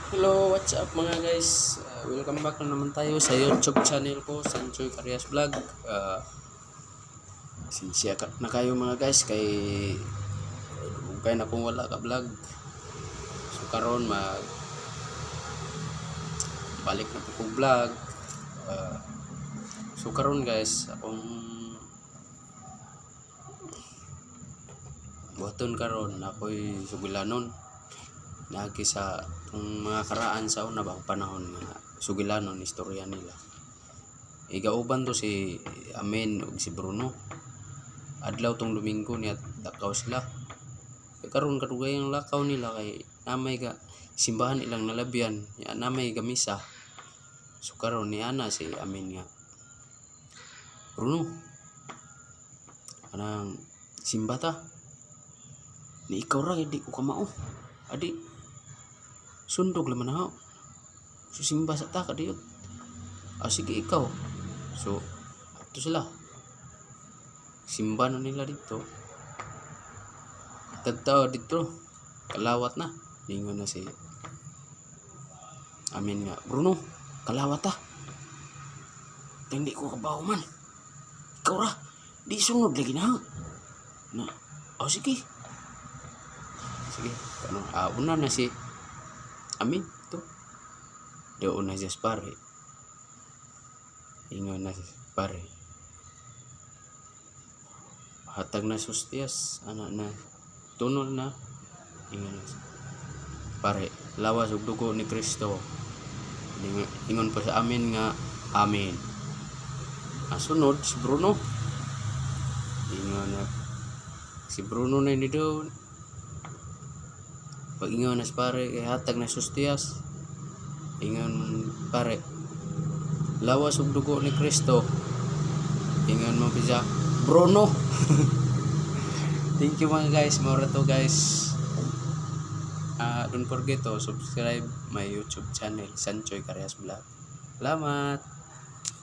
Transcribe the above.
Hello, what's up mga guys? Welcome back na naman tayo sa YouTube channel ko, Sanchoy Carias Vlog. Sinsya na kayo mga guys kay na kung wala ka vlog. So karon balik na po kong vlog. So karon guys, akong buhaton karon ako'y sugilanon. Nagi sa mga karaan sa una bang panahon nga sugilanon istorya nila. Igauban to si Amen ug si Bruno. Adlaw tong Domingo niya lakaw sila. Karon kadugay ang lakaw nila kay namay ga simbahan ilang nalabyan, ya namay ga misa. So karon ni ana si Amen nga, Bruno, anang simbata ni ikaw ra di ko kamao. Adi sundog laman ako. So simba sa taka diyo. Sige ikaw. So ato sila. Simba na nila dito. Tagtao dito. Kalawat na. Lingon na si Amen nga, Bruno, kalawat ta. Hindi ko kabaw man. Ikaw ra. Di sunod lagi na. Na. Sige. Sige. Una na si Amin to. Doon na siya pare. Ingon na pare. Hatag na sustias, anak na tunol na. Ingon na pare, lawas ug dugo ni Kristo. Ingon pa sa Amin nga, Amen. Sunod si Bruno. Ingon na si Bruno na ni doon. Pag ingon na pare, kay hatag na sustias. Ingon pare, lawas ug dugo ni Kristo. Ingon mo pisa, Bruno. Thank you mga guys, more to guys. Don't forget to subscribe my YouTube channel, Sanchoy Carias Vlog. Salamat.